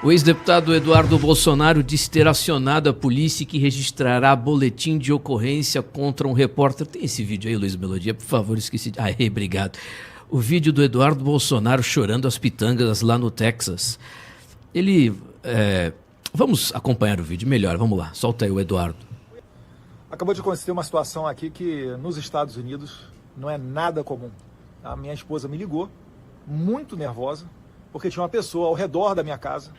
O ex-deputado Eduardo Bolsonaro disse ter acionado a polícia que registrará boletim de ocorrência contra um repórter. Tem esse vídeo aí, Luiz Melodia? Por favor, esqueci. Obrigado. O vídeo do Eduardo Bolsonaro chorando as pitangas lá no Texas. Vamos acompanhar o vídeo melhor, vamos lá. Solta aí o Eduardo. Acabou de acontecer uma situação aqui que nos Estados Unidos não é nada comum. A minha esposa me ligou, muito nervosa, porque tinha uma pessoa ao redor da minha casa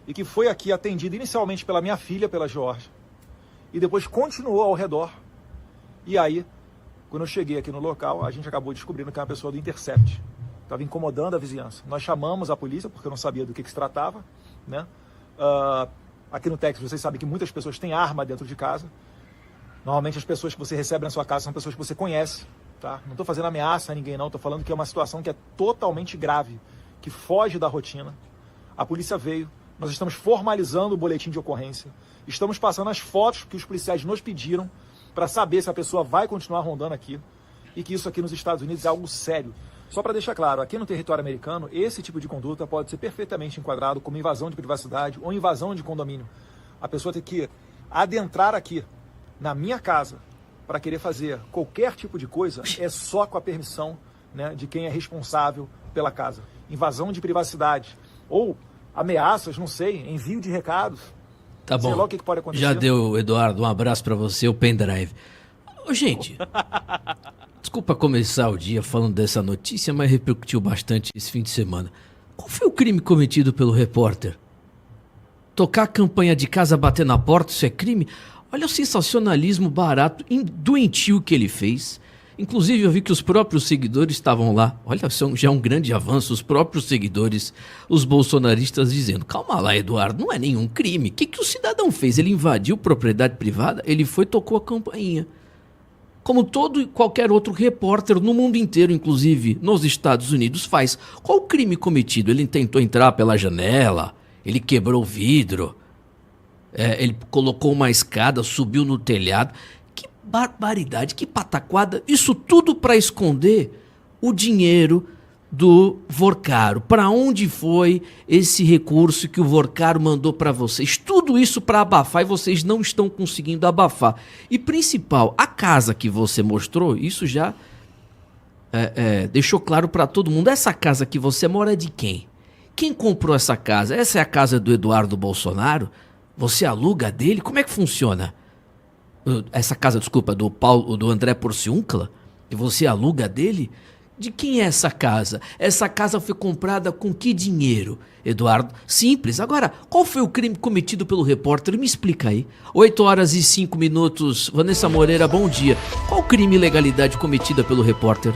e que foi aqui atendida inicialmente pela minha filha, pela Georgia, e depois continuou ao redor. E aí, quando eu cheguei aqui no local, a gente acabou descobrindo que é uma pessoa do Intercept. Estava incomodando a vizinhança. Nós chamamos a polícia, porque eu não sabia do que se tratava, né? Aqui no Texas, vocês sabem que muitas pessoas têm arma dentro de casa. Normalmente as pessoas que você recebe na sua casa são pessoas que você conhece, tá? Não estou fazendo ameaça a ninguém não, estou falando que é uma situação que é totalmente grave, que foge da rotina. A polícia veio, nós estamos formalizando o boletim de ocorrência, estamos passando as fotos que os policiais nos pediram para saber se a pessoa vai continuar rondando aqui e que isso aqui nos Estados Unidos é algo sério. Só para deixar claro, aqui no território americano, esse tipo de conduta pode ser perfeitamente enquadrado como invasão de privacidade ou invasão de condomínio. A pessoa tem que adentrar aqui, na minha casa, para querer fazer qualquer tipo de coisa, é só com a permissão, né, de quem é responsável pela casa. Invasão de privacidade ou ameaças, não sei, envio de recados. Tá bom, sei lá o que pode acontecer. Já deu, Eduardo, um abraço para você, o pendrive. Ô, gente, desculpa começar o dia falando dessa notícia, mas repercutiu bastante esse fim de semana. Qual foi o crime cometido pelo repórter? Tocar a campanha de casa, bater na porta, isso é crime? Olha o sensacionalismo barato e doentio que ele fez. Inclusive, eu vi que os próprios seguidores estavam lá. Olha, já é um grande avanço. Os próprios seguidores, os bolsonaristas, dizendo: calma lá, Eduardo, não é nenhum crime. O que o cidadão fez? Ele invadiu propriedade privada, ele foi e tocou a campainha. Como todo e qualquer outro repórter no mundo inteiro, inclusive nos Estados Unidos, faz. Qual o crime cometido? Ele tentou entrar pela janela, ele quebrou o vidro. Ele colocou uma escada, subiu no telhado. Que barbaridade, que pataquada. Isso tudo para esconder o dinheiro do Vorcaro. Para onde foi esse recurso que o Vorcaro mandou para vocês? Tudo isso para abafar e vocês não estão conseguindo abafar. E principal, a casa que você mostrou, isso já deixou claro para todo mundo. Essa casa que você mora é de quem? Quem comprou essa casa? Essa é a casa do Eduardo Bolsonaro? Você aluga dele? Como é que funciona? Essa casa, desculpa, do André Porciúncula? E você aluga dele? De quem é essa casa? Essa casa foi comprada com que dinheiro, Eduardo? Simples. Agora, qual foi o crime cometido pelo repórter? Me explica aí. 8h05. Vanessa Moreira, bom dia. Qual crime e ilegalidade cometida pelo repórter?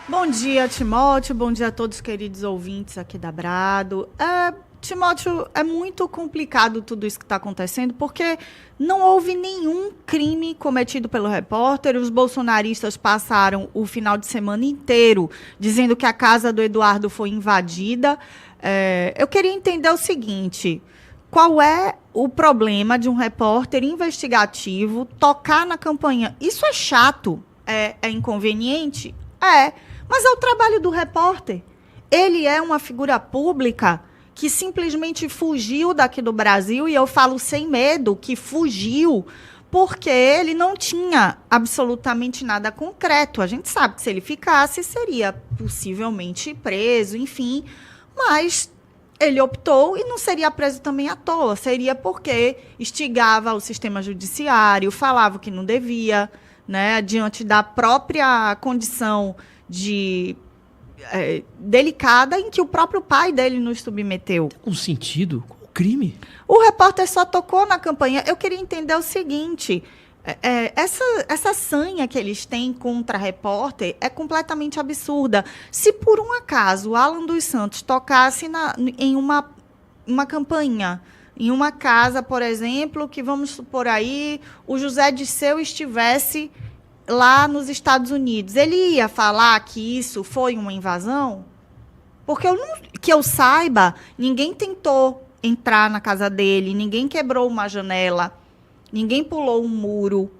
Bom dia, Timóteo. Bom dia a todos os queridos ouvintes aqui da Brado. Timóteo, é muito complicado tudo isso que está acontecendo, porque não houve nenhum crime cometido pelo repórter. Os bolsonaristas passaram o final de semana inteiro dizendo que a casa do Eduardo foi invadida. Eu queria entender o seguinte: qual é o problema de um repórter investigativo tocar na campainha? Isso é chato? É inconveniente? Mas é o trabalho do repórter. Ele é uma figura pública que simplesmente fugiu daqui do Brasil, e eu falo sem medo que fugiu, porque ele não tinha absolutamente nada concreto. A gente sabe que se ele ficasse, seria possivelmente preso, enfim, mas ele optou e não seria preso também à toa, seria porque instigava o sistema judiciário, falava o que não devia, né, diante da própria condição delicada em que o próprio pai dele nos submeteu. Tem um sentido? Qual o crime? O repórter só tocou na campainha. Eu queria entender o seguinte: essa sanha que eles têm contra repórter é completamente absurda. Se por um acaso o Alan dos Santos tocasse em uma campainha, em uma casa, por exemplo, que vamos supor aí, o José Disseu estivesse lá nos Estados Unidos, ele ia falar que isso foi uma invasão? Porque que eu saiba, ninguém tentou entrar na casa dele, ninguém quebrou uma janela, ninguém pulou um muro.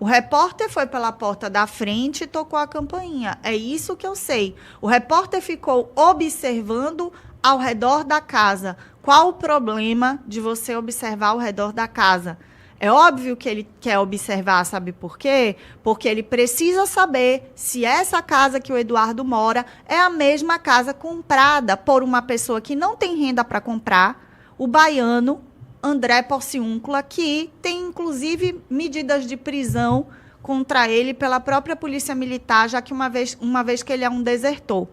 O repórter foi pela porta da frente e tocou a campainha. É isso que eu sei. O repórter ficou observando ao redor da casa. Qual o problema de você observar ao redor da casa? É óbvio que ele quer observar, sabe por quê? Porque ele precisa saber se essa casa que o Eduardo mora é a mesma casa comprada por uma pessoa que não tem renda para comprar, o baiano André Porciúncula, que tem, inclusive, medidas de prisão contra ele pela própria Polícia Militar, já que uma vez que ele é um desertor.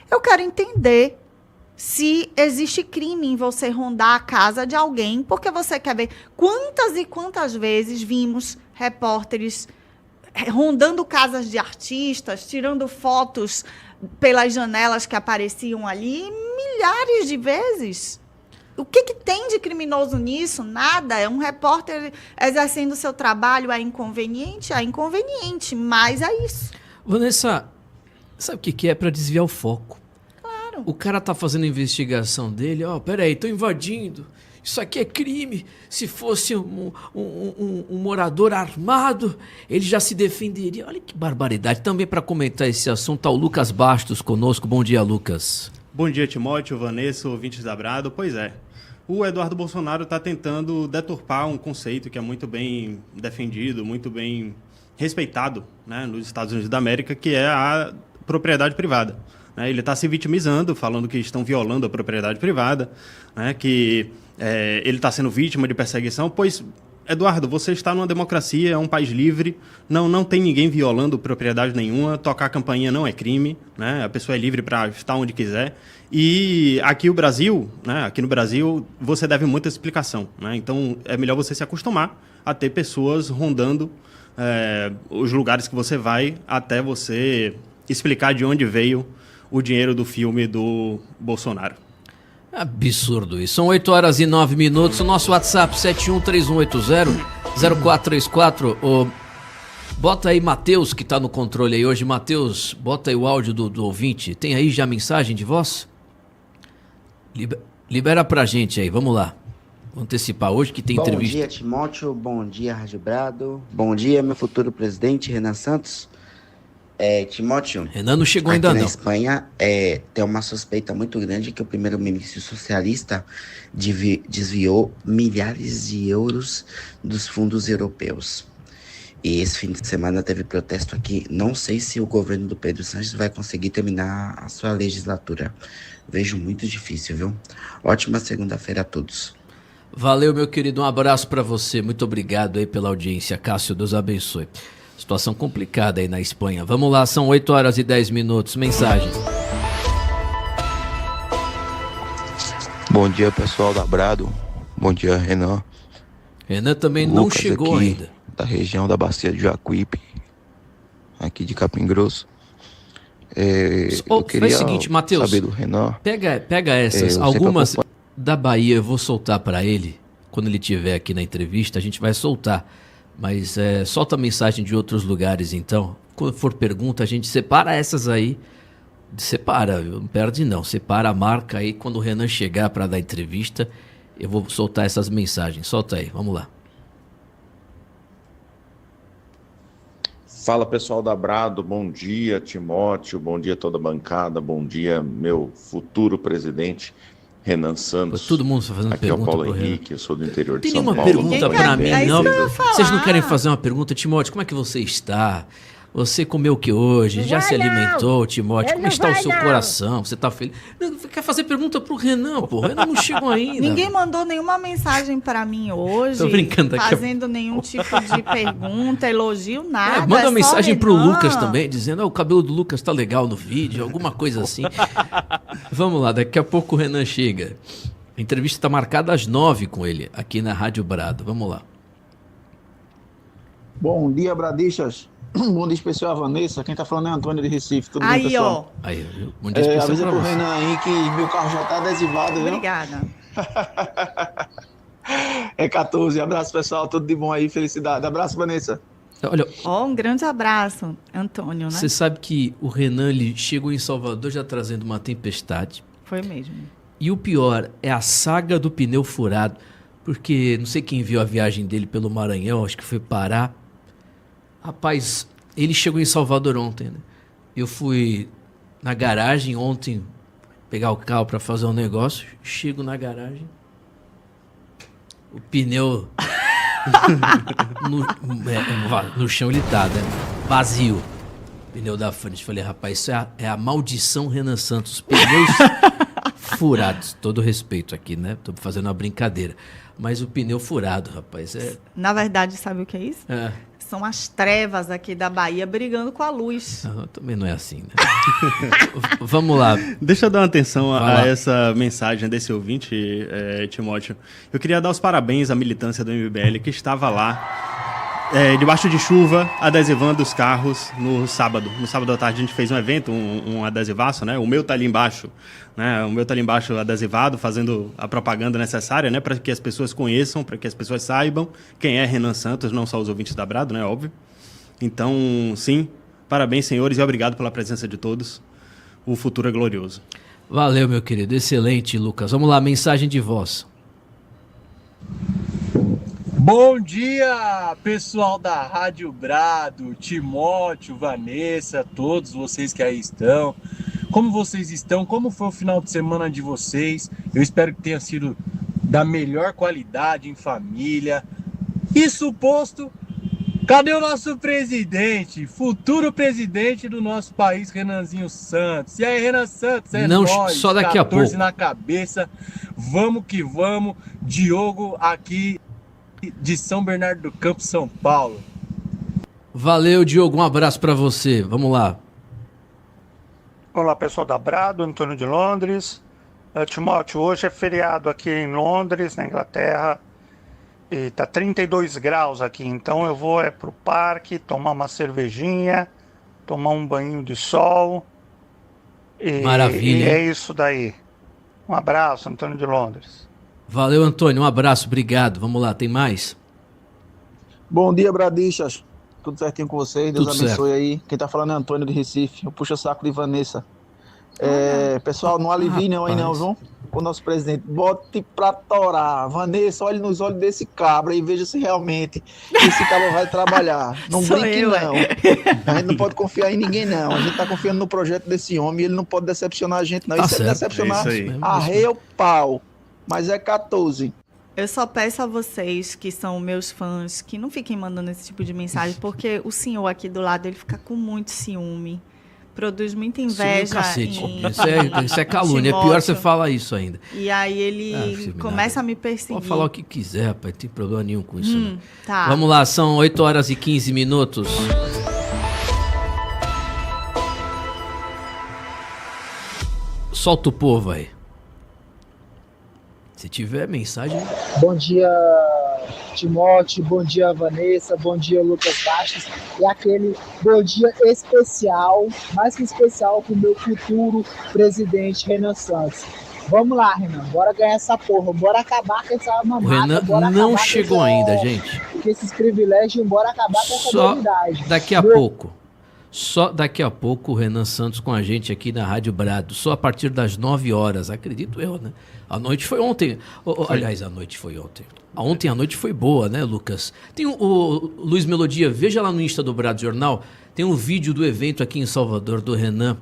Eu quero entender se existe crime em você rondar a casa de alguém, porque você quer ver quantas e quantas vezes vimos repórteres rondando casas de artistas, tirando fotos pelas janelas que apareciam ali, milhares de vezes. O que tem de criminoso nisso? Nada. É um repórter exercendo o seu trabalho. É inconveniente? É inconveniente, mas é isso. Vanessa, sabe o que é? Para desviar o foco. Claro. O cara tá fazendo a investigação dele, peraí, tô invadindo, isso aqui é crime, se fosse um morador armado, ele já se defenderia. Olha que barbaridade. Também para comentar esse assunto tá o Lucas Bastos conosco. Bom dia, Lucas. Bom dia, Timóteo, Vanessa, ouvintes da Brado. Pois é, o Eduardo Bolsonaro está tentando deturpar um conceito que é muito bem defendido, muito bem respeitado, né, nos Estados Unidos da América, que é a propriedade privada. Ele está se vitimizando, falando que estão violando a propriedade privada, né, que ele está sendo vítima de perseguição. Pois, Eduardo, você está numa democracia, é um país livre, não tem ninguém violando propriedade nenhuma, tocar a campainha não é crime, né, a pessoa é livre para estar onde quiser. E aqui aqui no Brasil, você deve muita explicação, né? Então, é melhor você se acostumar a ter pessoas rondando os lugares que você vai, até você explicar de onde veio o dinheiro do filme do Bolsonaro. Absurdo isso. São 8h09. O nosso WhatsApp 7131800434. Bota aí Matheus, que tá no controle aí hoje. Matheus, bota aí o áudio do ouvinte. Tem aí já mensagem de voz? Libera pra gente aí, vamos lá. Vou antecipar hoje que tem entrevista. Bom dia, Timóteo. Bom dia, Rádio Brado. Bom dia, meu futuro presidente, Renan Santos. Timóteo, Renan não chegou ainda na não. Espanha tem uma suspeita muito grande que o primeiro-ministro socialista desviou milhares de euros dos fundos europeus. E esse fim de semana teve protesto aqui. Não sei se o governo do Pedro Sánchez vai conseguir terminar a sua legislatura. Vejo muito difícil, viu? Ótima segunda-feira a todos. Valeu, meu querido. Um abraço pra você. Muito obrigado aí pela audiência. Cássio, Deus abençoe. Situação complicada aí na Espanha. Vamos lá, são 8h10. Mensagens. Bom dia, pessoal da Brado. Bom dia, Renan. Renan também Lucas não chegou aqui, ainda. Da região da Bacia de Jacuípe, aqui de Capim Grosso. Eu queria faz o seguinte, Matheus, saber do Renan. Pega essas, algumas da Bahia eu vou soltar pra ele. Quando ele estiver aqui na entrevista, a gente vai soltar. Mas solta a mensagem de outros lugares, então. Quando for pergunta, a gente separa essas aí. Separa, viu? Não perde não. Separa a marca aí. Quando o Renan chegar para dar entrevista, eu vou soltar essas mensagens. Solta aí, vamos lá. Fala, pessoal da Brado. Bom dia, Timóteo. Bom dia toda a bancada. Bom dia, meu futuro presidente, Renan Santos. Todo mundo está fazendo aqui pergunta. Aqui é o Paulo Henrique, eu sou do interior de São Paulo. Tem nenhuma pergunta para mim, não? Vocês não querem falar. fazer uma pergunta? Timóteo, como é que você está? Você comeu o que hoje? Já se alimentou, Timóteo? Como está o seu coração? Você está feliz? Quer fazer pergunta pro Renan, pô? O Renan não chegou ainda. Ninguém mandou nenhuma mensagem para mim hoje. Tô brincando aqui. Fazendo nenhum tipo de pergunta, elogio, nada. Manda uma mensagem pro Renan. Lucas também, dizendo: o cabelo do Lucas tá legal no vídeo, alguma coisa assim. Vamos lá, daqui a pouco o Renan chega. A entrevista está marcada às 9 com ele, aqui na Rádio Brado. Vamos lá. Bom dia, Bradistas. Bom dia especial a Vanessa. Quem tá falando é Antônio de Recife. Tudo bem, Aí, pessoal? ó. Aí, bom dia especial avisa pra pro você. Renan aí que meu carro já tá adesivado, viu? Obrigada. É 14. Abraço, pessoal. Tudo de bom aí. Felicidade. Abraço, Vanessa. Olha, Ó, um grande abraço, Antônio, né? você sabe que o Renan ele chegou em Salvador já trazendo uma tempestade. Foi mesmo. E o pior é a saga do pneu furado, porque não sei quem viu a viagem dele pelo Maranhão, acho que foi Pará. Rapaz, ele chegou em Salvador ontem, né? Eu fui na garagem ontem, pegar o carro pra fazer um negócio. Chego na garagem. O pneu no chão ele tá, né? Vazio. Pneu da frente. Falei, rapaz, isso é a maldição Renan Santos. Pneus furados. Todo respeito aqui, né? Tô fazendo uma brincadeira. Mas o pneu furado, rapaz, Na verdade, sabe o que é isso? São as trevas aqui da Bahia brigando com a luz. Não, também não é assim, né? Vamos lá. Deixa eu dar uma atenção a essa mensagem desse ouvinte, Timóteo. Eu queria dar os parabéns à militância do MBL que estava lá, debaixo de chuva, adesivando os carros no sábado. No sábado à tarde a gente fez um evento, um adesivaço, né? O meu tá ali embaixo, né? O meu tá ali embaixo adesivado, fazendo a propaganda necessária, né? Para que as pessoas conheçam, para que as pessoas saibam quem é Renan Santos, não só os ouvintes da Brado, né? Óbvio. Então, sim, parabéns, senhores, e obrigado pela presença de todos. O futuro é glorioso. Valeu, meu querido. Excelente, Lucas. Vamos lá, mensagem de voz. Bom dia, pessoal da Rádio Brado, Timóteo, Vanessa, todos vocês que aí estão. Como vocês estão? Como foi o final de semana de vocês? Eu espero que tenha sido da melhor qualidade, em família. Isso posto, cadê o nosso presidente? Futuro presidente do nosso país, Renanzinho Santos. E aí, Renan Santos, Não, nóis, só daqui a 14 pouco. na cabeça. Vamos que vamos. Diogo aqui de São Bernardo do Campo, São Paulo. Valeu, Diogo. Um abraço pra você. Vamos lá. Olá, pessoal da Brado, Antônio de Londres. Timóteo, hoje é feriado aqui em Londres, na Inglaterra, e tá 32 graus aqui, então eu vou pro parque tomar uma cervejinha, tomar um banho de sol. Maravilha. E é isso daí. Um abraço, Antônio de Londres. Valeu, Antônio. Um abraço. Obrigado. Vamos lá. Tem mais? Bom dia, Bradistas. Tudo certinho com vocês? Deus Tudo abençoe certo. aí. Quem tá falando é Antônio de Recife. Eu puxo o saco de Vanessa. Pessoal, não alivie não aí não, viu? O nosso presidente, bote pra torar. Vanessa, olhe nos olhos desse cabra e veja se realmente esse cabra vai trabalhar. Não Sou brinque eu, não. A gente não pode confiar em ninguém não. A gente tá confiando no projeto desse homem e ele não pode decepcionar a gente não. Tá E se ele certo. decepcionar, É isso aí. arreia o pau. Mas é 14. Eu só peço a vocês, que são meus fãs, que não fiquem mandando esse tipo de mensagem, porque o senhor aqui do lado, ele fica com muito ciúme. Produz muita inveja. Cacete. em Isso é calúnia. É pior Timóteo. você falar isso ainda. E aí ele começa a me perseguir. Pode falar o que quiser, rapaz. Não tem problema nenhum com isso. Não. Tá. Vamos lá. São 8 horas e 15 minutos. Solta o povo aí. Se tiver mensagem... Bom dia, Timóteo, bom dia, Vanessa, bom dia, Lucas Bastos. E aquele bom dia especial, mais que especial, para o meu futuro presidente, Renan Santos. Vamos lá, Renan, bora ganhar essa porra, bora acabar com essa mamata. O Renan bora não acabar chegou com ainda, gente. Com esses privilégios, bora acabar com essa Só novidade. daqui a pouco. Só daqui a pouco o Renan Santos com a gente aqui na Rádio Brado. Só a partir das 9 horas, acredito eu, né? A noite foi ontem. Aliás, a noite foi ontem. Ontem a noite foi boa, né, Lucas? Tem o Luiz Melodia, veja lá no Insta do Brado Jornal, tem um vídeo do evento aqui em Salvador, do Renan,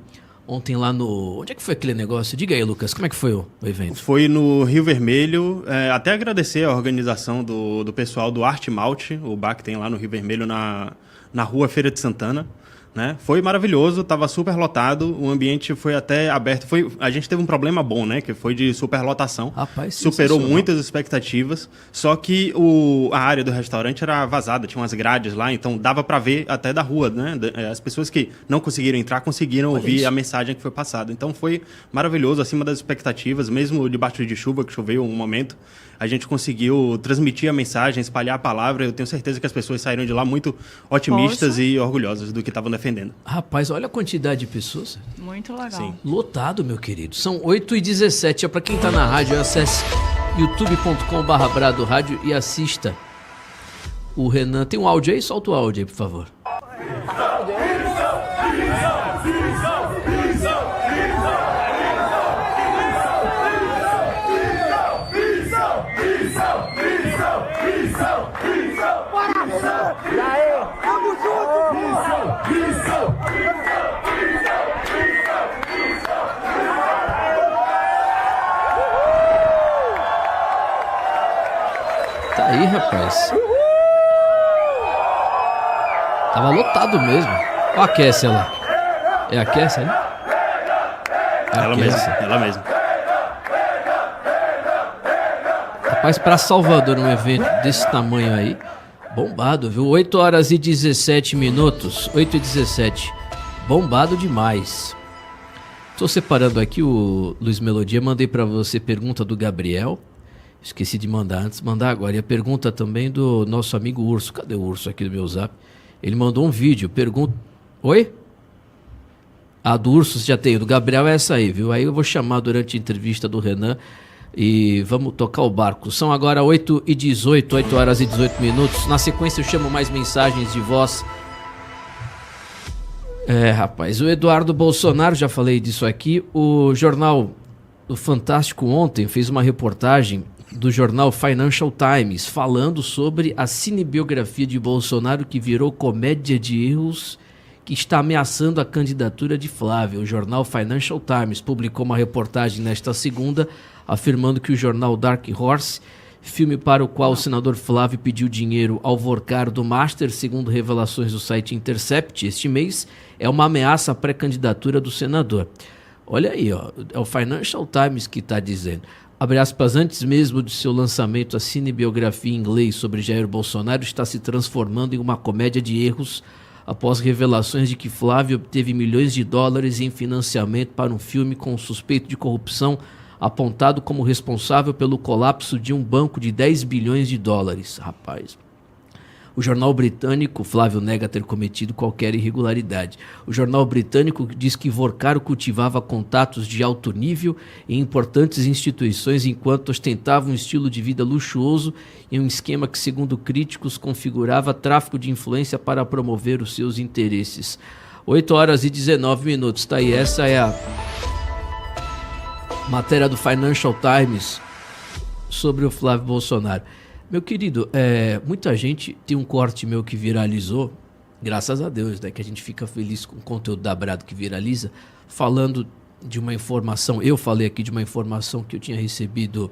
ontem lá no... Onde é que foi aquele negócio? Diga aí, Lucas, como é que foi o evento? Foi no Rio Vermelho, até agradecer a organização do pessoal do Arte Malte, o bar que tem lá no Rio Vermelho, na rua Feira de Santana. Né? Foi maravilhoso, estava super lotado, o ambiente foi até aberto. A gente teve um problema bom, né? Que foi de superlotação. Rapaz, superou muitas expectativas, só que a área do restaurante era vazada, tinha umas grades lá, então dava para ver até da rua, né? As pessoas que não conseguiram entrar conseguiram ouvir a mensagem que foi passada. Então foi maravilhoso, acima das expectativas, mesmo debaixo de chuva, que choveu um momento. A gente conseguiu transmitir a mensagem, espalhar a palavra. Eu tenho certeza que as pessoas saíram de lá muito otimistas e orgulhosas do que estavam defendendo. Rapaz, olha a quantidade de pessoas. Muito legal. Sim. Lotado, meu querido. São 8h17. É para quem tá na rádio, acesse youtube.com/Brado Rádio e assista o Renan. Tem um áudio aí? Solta o áudio aí, por favor. Tá aí, rapaz. Tava lotado mesmo. Ó a Cassia lá. É a Cassia, né? Ela mesma. Rapaz, pra Salvador, um evento desse tamanho aí, bombado, viu? 8 horas e 17 minutos. 8 e 17. Bombado demais. Tô separando aqui o Luiz Melodia. Mandei pra você pergunta do Gabriel. Esqueci de mandar antes, mandar agora. E a pergunta também do nosso amigo Urso. Cadê o Urso aqui do meu zap? Ele mandou um vídeo. Pergunta. Oi? A do Urso já tem. Do Gabriel é essa aí, viu? Aí eu vou chamar durante a entrevista do Renan. E vamos tocar o barco. São agora 8 e 18, 8 horas e 18 minutos. Na sequência eu chamo mais mensagens de voz. Rapaz, o Eduardo Bolsonaro, já falei disso aqui. O jornal do Fantástico ontem fez uma reportagem do jornal Financial Times falando sobre a cinebiografia de Bolsonaro que virou comédia de erros que está ameaçando a candidatura de Flávio. O jornal Financial Times publicou uma reportagem nesta segunda afirmando que o jornal Dark Horse, filme para o qual o senador Flávio pediu dinheiro ao Vorcar do Master, segundo revelações do site Intercept este mês, é uma ameaça à pré-candidatura do senador. Olha aí, ó, é o Financial Times que está dizendo. Abre aspas, antes mesmo de seu lançamento, a cinebiografia em inglês sobre Jair Bolsonaro está se transformando em uma comédia de erros após revelações de que Flávio obteve milhões de dólares em financiamento para um filme com suspeito de corrupção apontado como responsável pelo colapso de um banco de 10 bilhões de dólares. Rapaz. O jornal britânico, Flávio nega ter cometido qualquer irregularidade. O jornal britânico diz que Vorcaro cultivava contatos de alto nível em importantes instituições enquanto ostentava um estilo de vida luxuoso e um esquema que, segundo críticos, configurava tráfico de influência para promover os seus interesses. 8 horas e 19 minutos. Tá aí, essa é a matéria do Financial Times sobre o Flávio Bolsonaro. Meu querido, muita gente tem um corte meu que viralizou, graças a Deus, né, que a gente fica feliz com o conteúdo da Brado que viraliza, falando de uma informação, eu falei aqui de uma informação que eu tinha recebido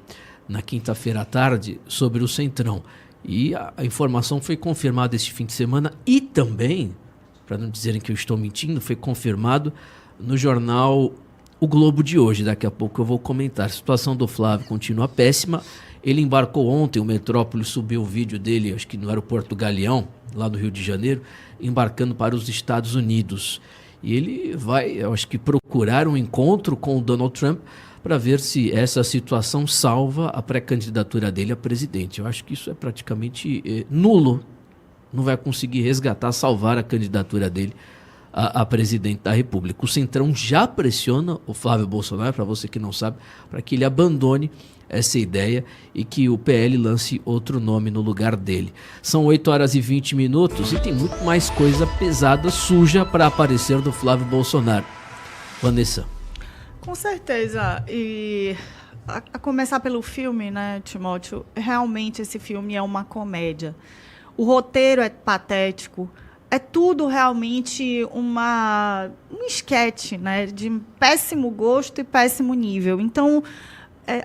na quinta-feira à tarde sobre o Centrão. E a informação foi confirmada este fim de semana e também, para não dizerem que eu estou mentindo, foi confirmado no jornal O Globo de hoje. Daqui a pouco eu vou comentar. A situação do Flávio continua péssima. Ele embarcou ontem, o Metrópole subiu o vídeo dele, acho que no aeroporto Galeão, lá no Rio de Janeiro, embarcando para os Estados Unidos. E ele vai, eu acho que, procurar um encontro com o Donald Trump para ver se essa situação salva a pré-candidatura dele a presidente. Eu acho que isso é praticamente nulo. Não vai conseguir resgatar, salvar a candidatura dele a presidente da República. O Centrão já pressiona o Flávio Bolsonaro, para você que não sabe, para que ele abandone essa ideia e que o PL lance outro nome no lugar dele. São 8 horas e 20 minutos e tem muito mais coisa pesada, suja para aparecer do Flávio Bolsonaro. Vanessa. Com certeza. E a começar pelo filme, né, Timóteo? Realmente esse filme é uma comédia. O roteiro é patético. É tudo realmente um esquete, né, de péssimo gosto e péssimo nível. Então,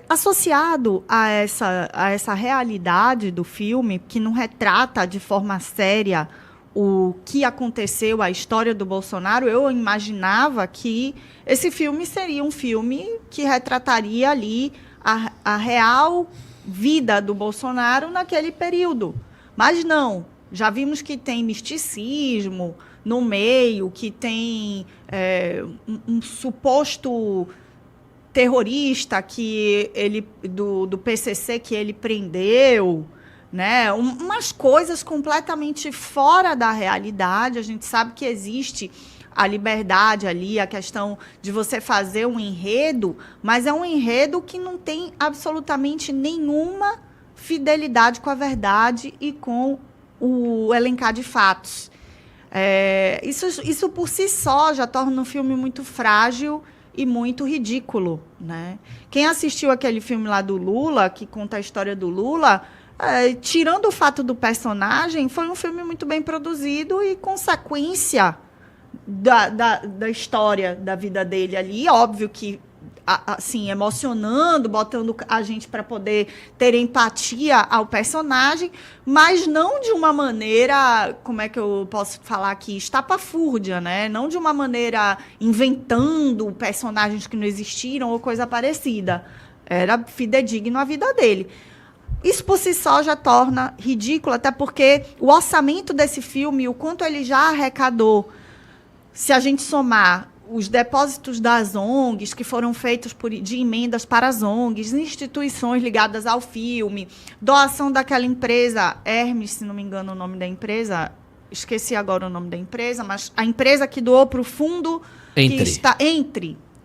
associado a essa realidade do filme, que não retrata de forma séria o que aconteceu, a história do Bolsonaro, eu imaginava que esse filme seria um filme que retrataria ali a real vida do Bolsonaro naquele período. Mas não. Já vimos que tem misticismo no meio, que tem um suposto terrorista que ele, do PCC que ele prendeu, né? Umas coisas completamente fora da realidade. A gente sabe que existe a liberdade ali, a questão de você fazer um enredo, mas é um enredo que não tem absolutamente nenhuma fidelidade com a verdade e com o elencar de fatos. Isso por si só já torna um filme muito frágil e muito ridículo, né? Quem assistiu aquele filme lá do Lula, que conta a história do Lula, tirando o fato do personagem, foi um filme muito bem produzido e consequência da história da vida dele ali. Óbvio que assim, emocionando, botando a gente para poder ter empatia ao personagem, mas não de uma maneira, como é que eu posso falar aqui, estapafúrdia, né? Não de uma maneira inventando personagens que não existiram ou coisa parecida. Era fidedigno à vida dele. Isso por si só já torna ridículo, até porque o orçamento desse filme, o quanto ele já arrecadou, se a gente somar os depósitos das ONGs que foram feitos de emendas para as ONGs, instituições ligadas ao filme, doação daquela empresa, Hermes, se não me engano o nome da empresa, esqueci agora o nome da empresa, mas a empresa que doou para o fundo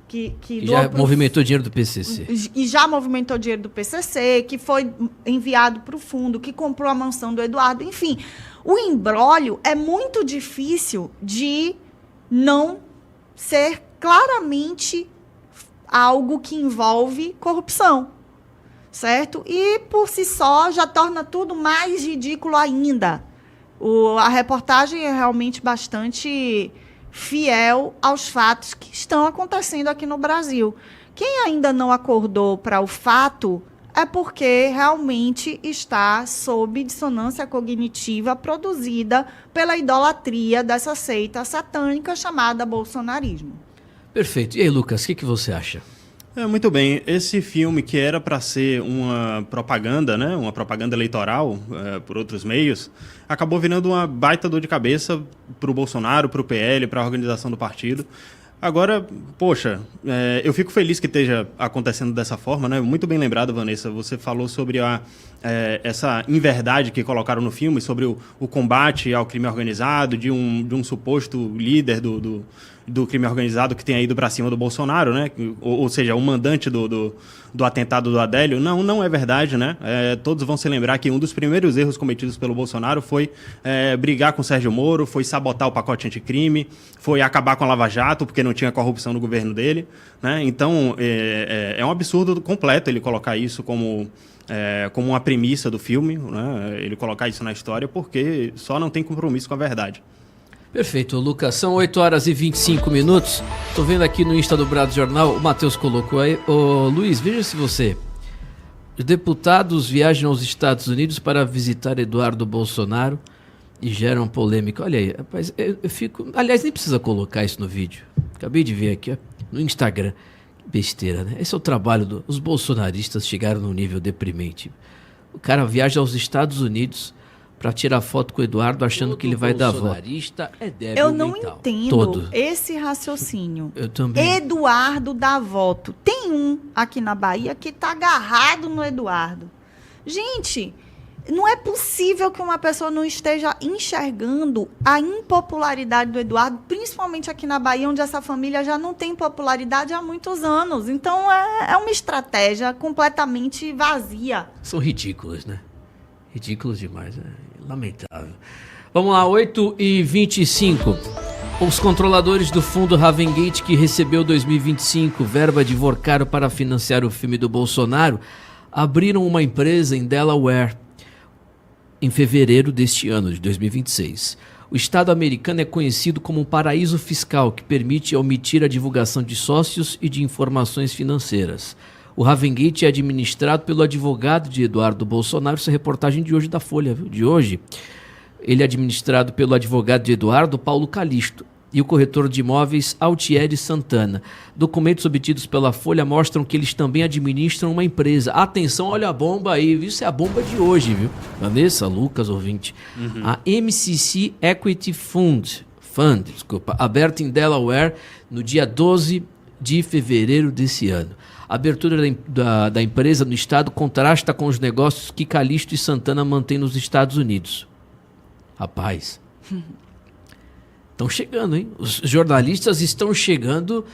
que já movimentou dinheiro do PCC. E já movimentou dinheiro do PCC, que foi enviado para o fundo, que comprou a mansão do Eduardo. Enfim, o imbróglio é muito difícil de não ser claramente algo que envolve corrupção, certo? E, por si só, já torna tudo mais ridículo ainda. A reportagem é realmente bastante fiel aos fatos que estão acontecendo aqui no Brasil. Quem ainda não acordou para o fato é porque realmente está sob dissonância cognitiva produzida pela idolatria dessa seita satânica chamada bolsonarismo. Perfeito. E aí, Lucas, o que você acha? Muito bem. Esse filme, que era para ser uma propaganda, né, uma propaganda eleitoral por outros meios, acabou virando uma baita dor de cabeça para o Bolsonaro, para o PL, para a organização do partido. Agora, poxa, eu fico feliz que esteja acontecendo dessa forma, né? Muito bem lembrado, Vanessa, você falou sobre essa inverdade que colocaram no filme, sobre o combate ao crime organizado, de um suposto líder do crime organizado que tem ido para cima do Bolsonaro, né? Ou seja, o mandante do atentado do Adélio. Não é verdade, né? Todos vão se lembrar que um dos primeiros erros cometidos pelo Bolsonaro foi brigar com o Sérgio Moro, foi sabotar o pacote anticrime, foi acabar com a Lava Jato, porque não tinha corrupção no governo dele, né? Então, é um absurdo completo ele colocar isso como uma premissa do filme, né? Ele colocar isso na história, porque só não tem compromisso com a verdade. Perfeito, Lucas. São 8h25. Tô vendo aqui no Insta do Brado Jornal, o Matheus colocou aí. Ô, Luiz, veja se você... Os deputados viajam aos Estados Unidos para visitar Eduardo Bolsonaro e geram polêmica. Olha aí, rapaz, eu fico... Aliás, nem precisa colocar isso no vídeo. Acabei de ver aqui, ó, no Instagram. Que besteira, né? Esse é o trabalho os bolsonaristas chegaram num nível deprimente. O cara viaja aos Estados Unidos para tirar foto com o Eduardo achando que ele vai dar voto. Eu não entendo esse raciocínio. Eu também. Eduardo dá voto. Tem um aqui na Bahia que tá agarrado no Eduardo. Gente, não é possível que uma pessoa não esteja enxergando a impopularidade do Eduardo, principalmente aqui na Bahia, onde essa família já não tem popularidade há muitos anos. Então, é uma estratégia completamente vazia. São ridículos, né? Ridículos demais, lamentável. Vamos lá, 8h25. Os controladores do fundo Ravengate, que recebeu 2025 verba de Vorcaro para financiar o filme do Bolsonaro, abriram uma empresa em Delaware em fevereiro deste ano, de 2026. O Estado americano é conhecido como um paraíso fiscal que permite omitir a divulgação de sócios e de informações financeiras. O Ravengate é administrado pelo advogado de Eduardo Bolsonaro. Essa é a reportagem de hoje da Folha, viu? De hoje. Ele é administrado pelo advogado de Eduardo, Paulo Calixto, e o corretor de imóveis Altieri Santana. Documentos obtidos pela Folha mostram que eles também administram uma empresa. Atenção, olha a bomba aí, viu? Isso é a bomba de hoje, viu? Vanessa, Lucas, ouvinte. A MCC Equity Fund, aberta em Delaware no dia 12 de fevereiro desse ano. A abertura da empresa no estado contrasta com os negócios que Calixto e Santana mantêm nos Estados Unidos. Rapaz, estão chegando, hein? Os jornalistas estão chegando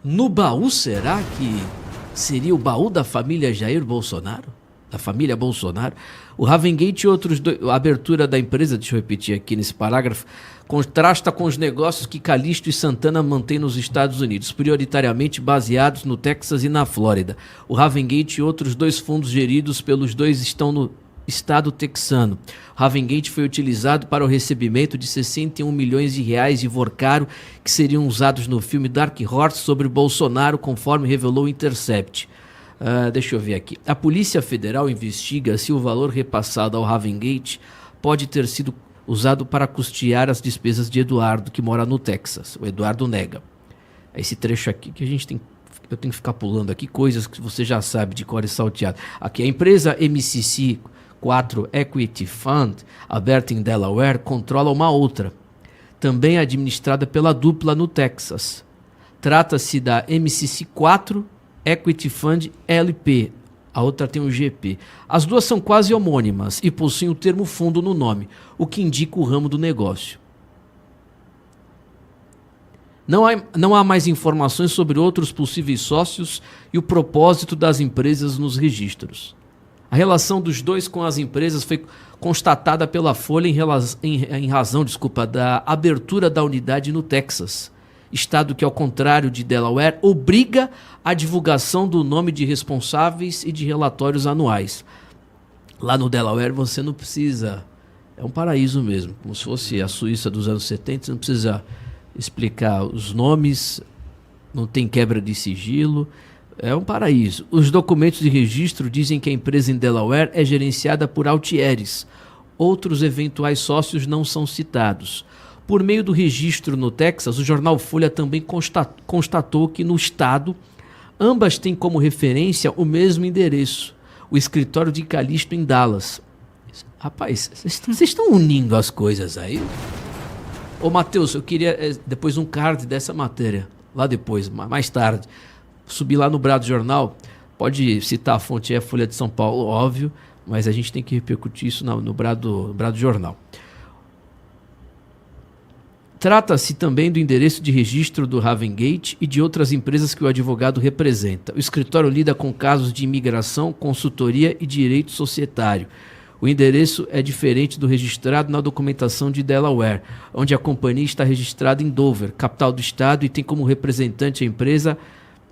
no baú. Será que seria o baú da família Jair Bolsonaro? Da família Bolsonaro? O Ravengate e outros dois... A abertura da empresa, deixa eu repetir aqui nesse parágrafo, contrasta com os negócios que Calixto e Santana mantêm nos Estados Unidos, prioritariamente baseados no Texas e na Flórida. O Ravengate e outros dois fundos geridos pelos dois estão estado texano. Ravengate foi utilizado para o recebimento de 61 milhões de reais de Vorcaro, que seriam usados no filme Dark Horse sobre Bolsonaro, conforme revelou o Intercept. Deixa eu ver aqui. A Polícia Federal investiga se o valor repassado ao Ravengate pode ter sido usado para custear as despesas de Eduardo, que mora no Texas. O Eduardo nega. Esse trecho aqui que eu tenho que ficar pulando aqui, coisas que você já sabe de cor e salteado. Aqui, a empresa MCC4 Equity Fund, aberta em Delaware, controla uma outra, também administrada pela dupla no Texas. Trata-se da MCC4 Equity Fund LP. A outra tem um GP. As duas são quase homônimas e possuem o termo fundo no nome, o que indica o ramo do negócio. Não há mais informações sobre outros possíveis sócios e o propósito das empresas nos registros. A relação dos dois com as empresas foi constatada pela Folha em razão da abertura da unidade no Texas, estado que, ao contrário de Delaware, obriga a divulgação do nome de responsáveis e de relatórios anuais. Lá no Delaware você não precisa, é um paraíso mesmo, como se fosse a Suíça dos anos 70, você não precisa explicar os nomes, não tem quebra de sigilo, é um paraíso. Os documentos de registro dizem que a empresa em Delaware é gerenciada por Altieres. Outros eventuais sócios não são citados. Por meio do registro no Texas, o jornal Folha também constatou que no estado ambas têm como referência o mesmo endereço, o escritório de Calixto em Dallas. Rapaz, vocês estão unindo as coisas aí? Ô Matheus, eu queria depois um card dessa matéria, lá depois, mais tarde. Subir lá no Brado Jornal, pode citar a fonte, é a Folha de São Paulo, óbvio, mas a gente tem que repercutir isso no Brado Jornal. Trata-se também do endereço de registro do Ravengate e de outras empresas que o advogado representa. O escritório lida com casos de imigração, consultoria e direito societário. O endereço é diferente do registrado na documentação de Delaware, onde a companhia está registrada em Dover, capital do estado, e tem como representante a empresa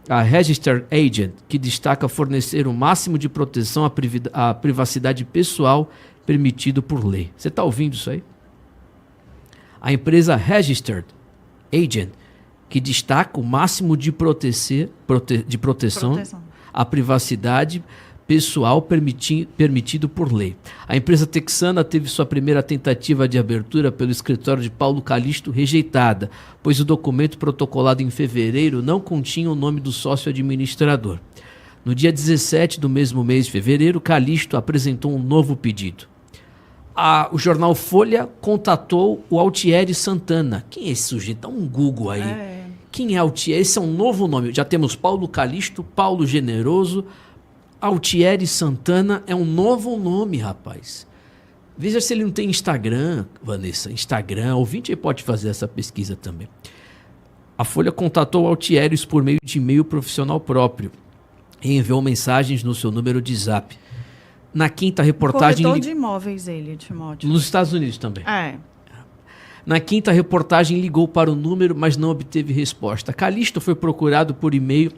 a Registered Agent, que destaca fornecer o máximo de proteção à privacidade pessoal permitido por lei. Você está ouvindo isso aí? A empresa Registered Agent, que destaca o máximo de proteção à privacidade pessoal permitido por lei. A empresa texana teve sua primeira tentativa de abertura pelo escritório de Paulo Calixto rejeitada, pois o documento protocolado em fevereiro não continha o nome do sócio administrador. No dia 17 do mesmo mês de fevereiro, Calixto apresentou um novo pedido. O jornal Folha contatou o Altieri Santana. Quem é esse sujeito? Dá um Google aí. Quem é Altieri? Esse é um novo nome. Já temos Paulo Calixto, Paulo Generoso. Altieri Santana é um novo nome, rapaz. Veja se ele não tem Instagram, Vanessa. Instagram, ouvinte aí pode fazer essa pesquisa também. A Folha contatou o Altieres por meio de e-mail profissional próprio e enviou mensagens no seu número de zap. Na quinta reportagem... Corretor de imóveis ele, Timóteo. Nos Estados Unidos também. Na quinta reportagem ligou para o número, mas não obteve resposta. Calixto foi procurado por e-mail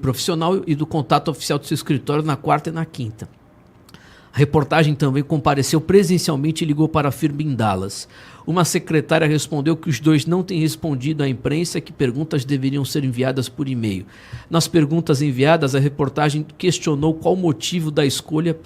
profissional e do contato oficial do seu escritório na quarta e na quinta. A reportagem também compareceu presencialmente e ligou para a firma em Dallas. Uma secretária respondeu que os dois não têm respondido à imprensa, que perguntas deveriam ser enviadas por e-mail. Nas perguntas enviadas, a reportagem questionou qual o motivo da escolha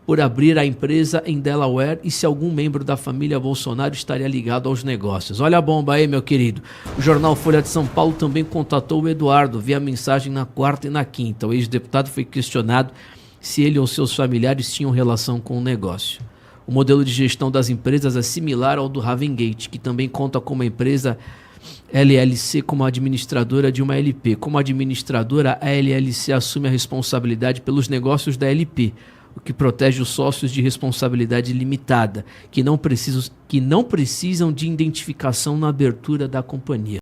por abrir a empresa em Delaware e se algum membro da família Bolsonaro estaria ligado aos negócios. Olha a bomba aí, meu querido. O jornal Folha de São Paulo também contatou o Eduardo via mensagem na quarta e na quinta. O ex-deputado foi questionado se ele ou seus familiares tinham relação com o negócio. O modelo de gestão das empresas é similar ao do Ravengate, que também conta com uma empresa LLC como administradora de uma LP. Como administradora, a LLC assume a responsabilidade pelos negócios da LP, o que protege os sócios de responsabilidade limitada, que não precisam de identificação na abertura da companhia.